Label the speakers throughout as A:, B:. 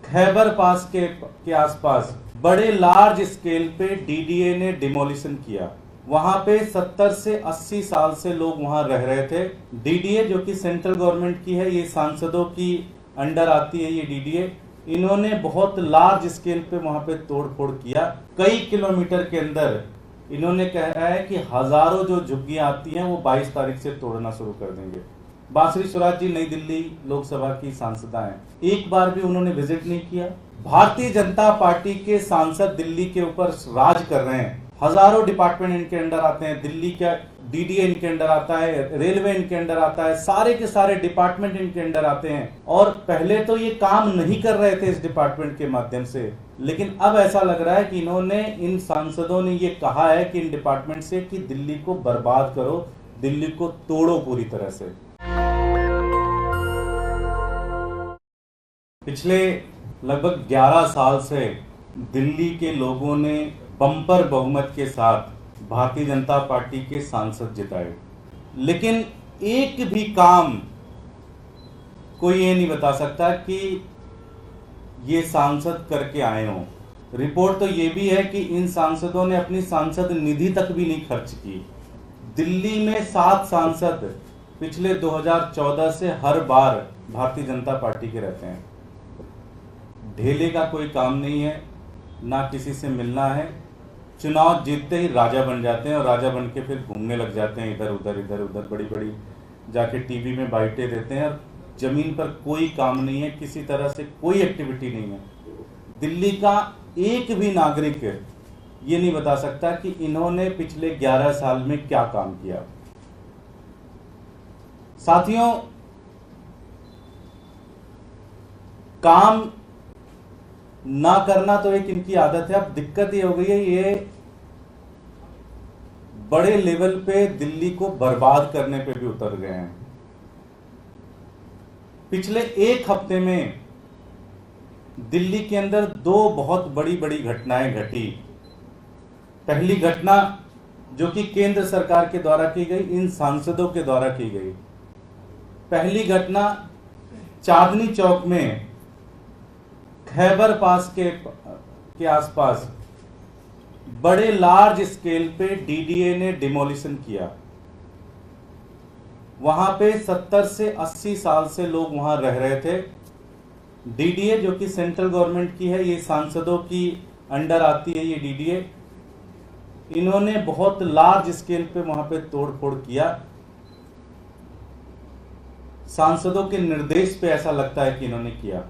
A: खैबर पास के आसपास बड़े लार्ज स्केल पे डीडीए ने डिमोलिशन किया। वहां पे 70 से 80 साल से लोग वहां रह रहे थे। डीडीए जो कि सेंट्रल गवर्नमेंट की है, ये सांसदों की अंडर आती है ये डीडीए। इन्होंने बहुत लार्ज स्केल पे वहां पे तोड़फोड़ किया। कई किलोमीटर के अंदर इन्होंने कहा है कि हजारों जो झुग्गियां आती हैं वो 22 तारीख से तोड़ना शुरू कर देंगे। बांसुरी स्वराज जी नई दिल्ली लोकसभा की सांसदा हैं, एक बार भी उन्होंने विजिट नहीं किया। भारतीय जनता पार्टी के सांसद दिल्ली के ऊपर राज कर रहे हैं। हजारों डिपार्टमेंट इनके अंडर आते हैं। दिल्ली का डीडीए इनके अंडर आता है, रेलवे इनके अंडर आता है, सारे के सारे डिपार्टमेंट इनके अंडर आते हैं। और पहले तो ये काम नहीं कर रहे थे इस डिपार्टमेंट के माध्यम से, लेकिन अब ऐसा लग रहा है कि इन्होंने, इन सांसदों ने ये कहा है कि इन डिपार्टमेंट से कि दिल्ली को बर्बाद करो, दिल्ली को तोड़ो पूरी तरह से। पिछले लगभग 11 साल से दिल्ली के लोगों ने बम्पर बहुमत के साथ भारतीय जनता पार्टी के सांसद जिताए, लेकिन एक भी काम कोई ये नहीं बता सकता कि ये सांसद करके आए हों। रिपोर्ट तो ये भी है कि इन सांसदों ने अपनी सांसद निधि तक भी नहीं खर्च की। दिल्ली में 7 सांसद पिछले 2014 से हर बार भारतीय जनता पार्टी के रहते हैं। ढेले का कोई काम नहीं है, ना किसी से मिलना है। चुनाव जीतते ही राजा बन जाते हैं और राजा बन के फिर घूमने लग जाते हैं इधर उधर, बड़ी बड़ी जाके टीवी में बाइटें देते हैं। और जमीन पर कोई काम नहीं है, किसी तरह से कोई एक्टिविटी नहीं है। दिल्ली का एक भी नागरिक ये नहीं बता सकता कि इन्होंने पिछले 11 साल में क्या काम किया। साथियों, काम ना करना तो एक इनकी आदत है। अब दिक्कत ये हो गई है, ये बड़े लेवल पे दिल्ली को बर्बाद करने पे भी उतर गए हैं। पिछले एक हफ्ते में दिल्ली के अंदर 2 बहुत बड़ी बड़ी घटनाएं घटी। पहली घटना जो कि केंद्र सरकार के द्वारा की गई, इन सांसदों के द्वारा की गई। पहली घटना चांदनी चौक में खैबर पास के आसपास बड़े लार्ज स्केल पे डीडीए ने डिमोलिशन किया। वहां पे 70 से 80 साल से लोग वहां रह रहे थे। डीडीए जो कि सेंट्रल गवर्नमेंट की है, ये सांसदों की अंडर आती है ये डीडीए। इन्होंने बहुत लार्ज स्केल पे वहां पे तोड़फोड़ किया। सांसदों के निर्देश पे ऐसा लगता है कि इन्होंने किया,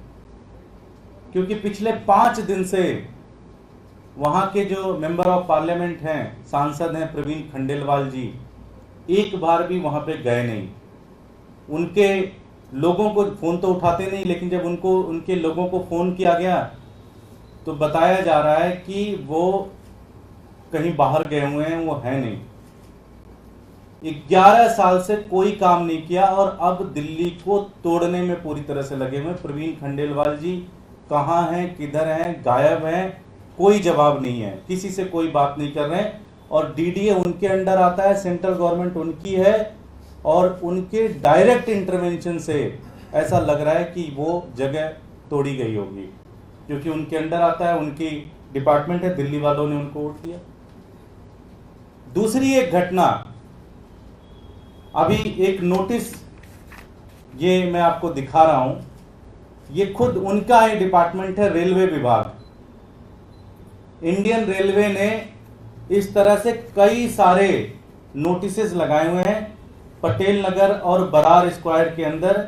A: क्योंकि पिछले 5 दिन से वहां के जो मेंबर ऑफ पार्लियामेंट हैं, सांसद हैं प्रवीण खंडेलवाल जी, एक बार भी वहां पे गए नहीं। उनके लोगों को फोन तो उठाते नहीं, लेकिन जब उनके लोगों को फोन किया गया तो बताया जा रहा है कि वो कहीं बाहर गए हुए हैं, वो है नहीं। 11 साल से कोई काम नहीं किया और अब दिल्ली को तोड़ने में पूरी तरह से लगे हुए। प्रवीण खंडेलवाल जी कहां हैं, किधर हैं, गायब हैं, कोई जवाब नहीं है, किसी से कोई बात नहीं कर रहे हैं। और डीडीए उनके अंडर आता है, सेंट्रल गवर्नमेंट उनकी है, और उनके डायरेक्ट इंटरवेंशन से ऐसा लग रहा है कि वो जगह तोड़ी गई होगी, क्योंकि उनके अंडर आता है, उनकी डिपार्टमेंट है, दिल्ली वालों ने उनको वोट दिया। दूसरी एक घटना, अभी एक नोटिस ये मैं आपको दिखा रहा हूं, ये खुद उनका ही डिपार्टमेंट है, रेलवे विभाग। इंडियन रेलवे ने इस तरह से कई सारे नोटिसेस लगाए हुए हैं। पटेल नगर और बरार स्क्वायर के अंदर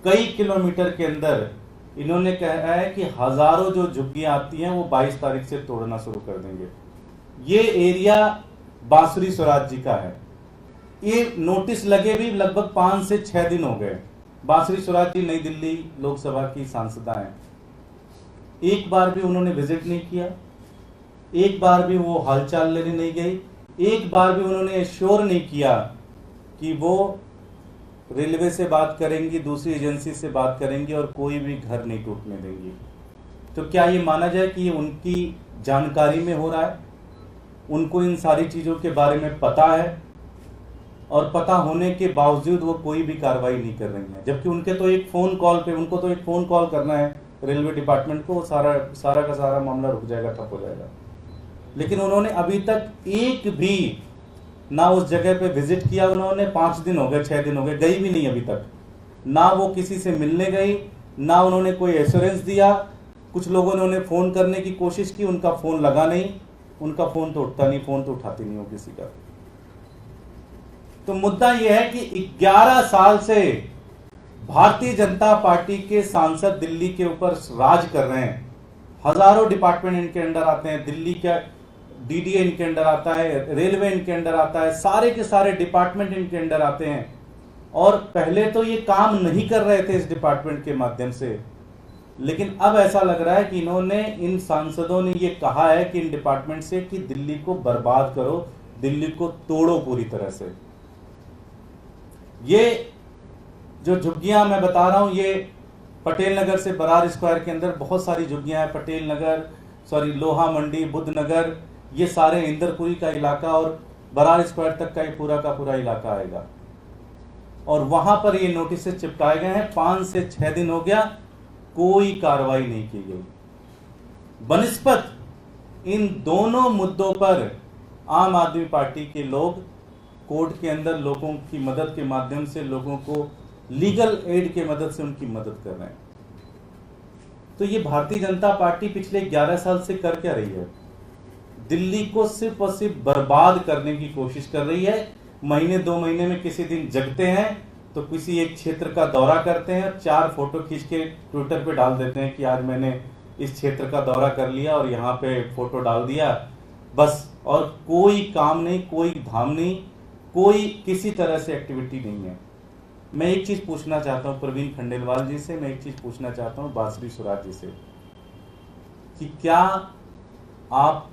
A: कई किलोमीटर के अंदर इन्होंने कहा है कि हजारों जो झुग्गियां आती हैं वो 22 तारीख से तोड़ना शुरू कर देंगे। ये एरिया बांसुरी स्वराज जी का है। ये नोटिस लगे भी लगभग 5 से 6 दिन हो गए। बांसुरी स्वराज जी नई दिल्ली लोकसभा की सांसदा हैं, एक बार भी उन्होंने विजिट नहीं किया, एक बार भी वो हालचाल लेने नहीं गई, एक बार भी उन्होंने एश्योर नहीं किया कि वो रेलवे से बात करेंगी, दूसरी एजेंसी से बात करेंगी और कोई भी घर नहीं टूटने देंगी। तो क्या ये माना जाए कि ये उनकी जानकारी में हो रहा है, उनको इन सारी चीजों के बारे में पता है? और पता होने के बावजूद वो कोई भी कार्रवाई नहीं कर रही है, जबकि उनको तो एक फ़ोन कॉल करना है रेलवे डिपार्टमेंट को, सारा का सारा मामला रुक जाएगा, ठप हो जाएगा। लेकिन उन्होंने अभी तक एक भी ना उस जगह पे विजिट किया, उन्होंने 5 दिन हो गए, 6 दिन हो गए, गई भी नहीं अभी तक, ना वो किसी से मिलने गई, ना उन्होंने कोई एश्योरेंस दिया। कुछ लोगों ने उन्हें फ़ोन करने की कोशिश की, उनका फ़ोन लगा नहीं, उनका फ़ोन तो उठता नहीं, फ़ोन तो उठाती नहीं हो किसी का। तो मुद्दा यह है कि 11 साल से भारतीय जनता पार्टी के सांसद दिल्ली के ऊपर राज कर रहे हैं। हजारों डिपार्टमेंट इनके अंडर आते हैं, दिल्ली का डीडीए इनके अंडर आता है, रेलवे इनके अंडर आता है, सारे के सारे डिपार्टमेंट इनके अंडर आते हैं। और पहले तो ये काम नहीं कर रहे थे इस डिपार्टमेंट के माध्यम से, लेकिन अब ऐसा लग रहा है कि इन सांसदों ने ये कहा है कि इन डिपार्टमेंट से कि दिल्ली को बर्बाद करो, दिल्ली को तोड़ो पूरी तरह से। ये जो झुग्गियां मैं बता रहा हूं, ये पटेल नगर से बरार स्क्वायर के अंदर बहुत सारी झुग्गियां हैं, पटेल नगर, लोहा मंडी, बुद्ध नगर, ये सारे इंदरपुरी का इलाका और बरार स्क्वायर तक का पूरा इलाका आएगा। और वहां पर ये नोटिस चिपकाए गए हैं, 5 से 6 दिन हो गया, कोई कार्रवाई नहीं की गई। बनिस्पत इन दोनों मुद्दों पर आम आदमी पार्टी के लोग कोर्ट के अंदर लोगों की मदद के माध्यम से, लोगों को लीगल एड के मदद से उनकी मदद कर रहे हैं। तो ये भारतीय जनता पार्टी पिछले 11 साल से कर क्या रही है? दिल्ली को सिर्फ और सिर्फ बर्बाद करने की कोशिश कर रही है। महीने 2 महीने में किसी दिन जगते हैं तो किसी एक क्षेत्र का दौरा करते हैं, 4 फोटो खींच के ट्विटर पे डाल देते हैं कि आज मैंने इस क्षेत्र का दौरा कर लिया और यहाँ पे फोटो डाल दिया, बस। और कोई काम नहीं, कोई धाम नहीं, कोई किसी तरह से एक्टिविटी नहीं है। मैं एक चीज पूछना चाहता हूँ प्रवीण खंडेलवाल जी से, मैं एक चीज पूछना चाहता हूँ बांसुरी स्वराज जी से, कि क्या आप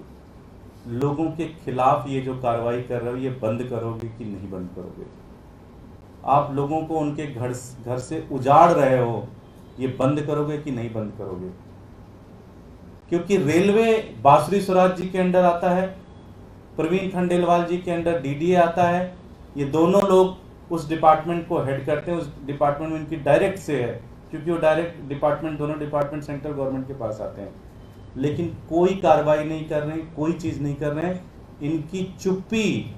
A: लोगों के खिलाफ ये जो कार्रवाई कर रहे हो ये बंद करोगे कि नहीं बंद करोगे? आप लोगों को उनके घर से उजाड़ रहे हो, ये बंद करोगे कि नहीं बंद करोगे? क्योंकि रेलवे बांसुरी स्वराज जी के अंडर आता है, प्रवीण खंडेलवाल जी के अंडर डीडीए आता है। ये दोनों लोग उस डिपार्टमेंट को हेड करते हैं, उस डिपार्टमेंट में इनकी डायरेक्ट से है, क्योंकि वो डायरेक्ट डिपार्टमेंट, दोनों डिपार्टमेंट सेंट्रल गवर्नमेंट के पास आते हैं। लेकिन कोई कार्रवाई नहीं कर रहे, कोई चीज नहीं कर रहे हैं। इनकी चुप्पी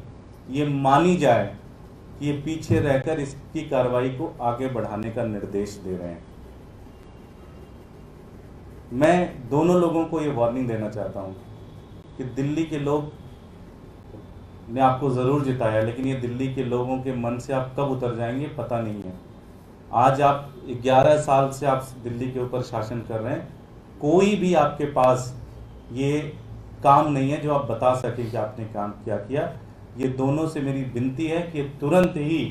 A: ये मानी जाए कि ये पीछे रहकर इसकी कार्रवाई को आगे बढ़ाने का निर्देश दे रहे हैं। मैं दोनों लोगों को ये वार्निंग देना चाहता हूं कि दिल्ली के लोग ने आपको जरूर जिताया, लेकिन ये दिल्ली के लोगों के मन से आप कब उतर जाएंगे पता नहीं है। आज आप 11 साल से आप दिल्ली के ऊपर शासन कर रहे हैं, कोई भी आपके पास ये काम नहीं है जो आप बता सकें कि आपने काम क्या किया। ये दोनों से मेरी विनती है कि तुरंत ही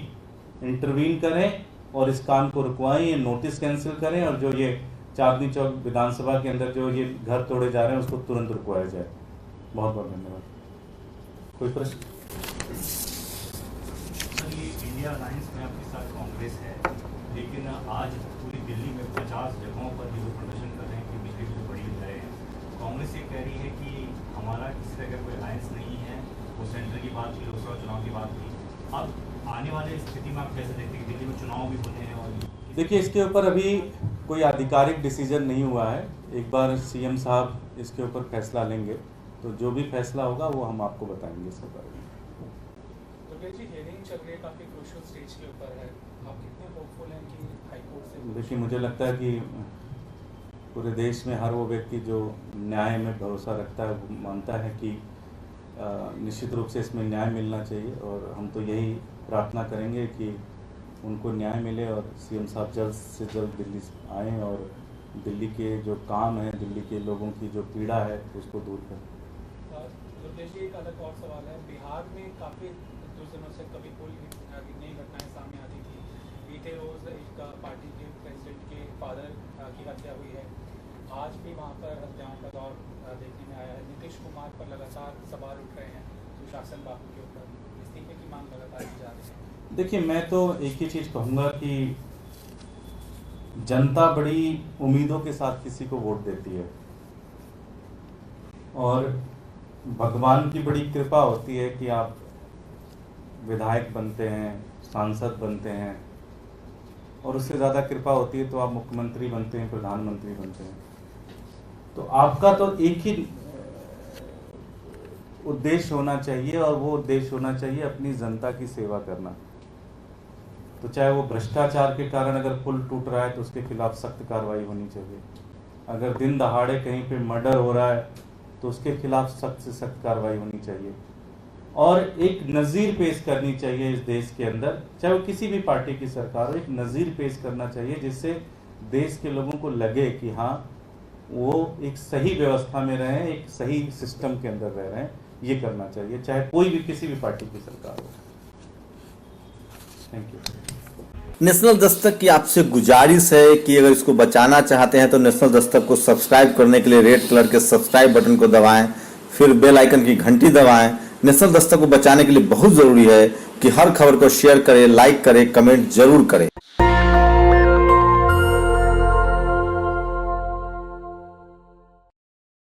A: इंटरवीन करें और इस काम को रुकवाएं, ये नोटिस कैंसिल करें, और जो ये चांदनी चौक विधानसभा के अंदर जो ये घर तोड़े जा रहे हैं उसको तुरंत रुकवाया जाए। बहुत बहुत धन्यवाद। कोई प्रश्न?
B: इंडिया अलायंस में आपके साथ कांग्रेस है, लेकिन आज पूरी दिल्ली में 50 जगहों पर जो प्रदर्शन कर रहे हैं कि बिजली बिल बढ़ी जा रहे हैं। कांग्रेस ये कह रही है कि हमारा किसी तरह का कोई अलायंस नहीं है, वो सेंटर की बात की, लोकसभा चुनाव की बात की। अब आने वाले स्थिति में आप कैसे देखते हैं कि दिल्ली में चुनाव भी होने हैं? और
A: देखिए, इसके ऊपर अभी कोई आधिकारिक डिसीजन नहीं हुआ है। एक बार सीएम साहब इसके ऊपर फैसला लेंगे तो जो भी फैसला होगा वो हम आपको बताएंगे इसके बारे में।
C: चल रही है, काफी क्रूशियल स्टेज के ऊपर है, आप कितने होपफुल हैं कि हाई कोर्ट से?
A: देखिए, मुझे लगता है कि पूरे देश में हर वो व्यक्ति जो न्याय में भरोसा रखता है वो मानता है कि निश्चित रूप से इसमें न्याय मिलना चाहिए, और हम तो यही प्रार्थना करेंगे कि उनको न्याय मिले और सीएम साहब जल्द से जल्द दिल्ली आएँ और दिल्ली के जो काम है, दिल्ली के लोगों की जो पीड़ा है उसको दूर करें।
C: दुर्गेश जी, एक अलग और सवाल है। बिहार में काफ़ी कुछ दिनों से कभी कोई नई घटनाएं सामने आती थी। बीते रोज़ एक पार्टी के प्रेसिडेंट के फादर की हत्या हुई है। आज भी वहाँ पर हत्याओं का दौर देखने में आया है। नीतीश कुमार पर लगातार सवाल उठ रहे हैं सुशासन बाबू के ऊपर, इस्तीफे की मांग लगातार की जा रही है।
A: देखिए, मैं तो एक ही चीज़ कहूँगा कि जनता बड़ी उम्मीदों के साथ किसी को वोट देती है, और भगवान की बड़ी कृपा होती है कि आप विधायक बनते हैं, सांसद बनते हैं, और उससे ज़्यादा कृपा होती है तो आप मुख्यमंत्री बनते हैं, प्रधानमंत्री बनते हैं। तो आपका तो एक ही उद्देश्य होना चाहिए, और वो उद्देश्य होना चाहिए अपनी जनता की सेवा करना। तो चाहे वो भ्रष्टाचार के कारण अगर पुल टूट रहा है तो उसके खिलाफ सख्त कार्रवाई होनी चाहिए। अगर दिन दहाड़े कहीं पे मर्डर हो रहा है तो उसके खिलाफ सख्त से सख्त कार्रवाई होनी चाहिए, और एक नज़ीर पेश करनी चाहिए इस देश के अंदर, चाहे वो किसी भी पार्टी की सरकार हो, एक नज़ीर पेश करना चाहिए जिससे देश के लोगों को लगे कि हाँ वो एक सही व्यवस्था में रहें, एक सही सिस्टम के अंदर रह रहे हैं। ये करना चाहिए, चाहे कोई भी किसी भी पार्टी की सरकार हो। Thank you.
D: नेशनल दस्तक की आपसे गुजारिश है कि अगर इसको बचाना चाहते हैं तो नेशनल दस्तक को सब्सक्राइब करने के लिए रेड कलर के सब्सक्राइब बटन को दबाएं, फिर बेल आइकन की घंटी दबाएं। नेशनल दस्तक को बचाने के लिए बहुत जरूरी है कि हर खबर को शेयर करें, लाइक करें, कमेंट जरूर करें।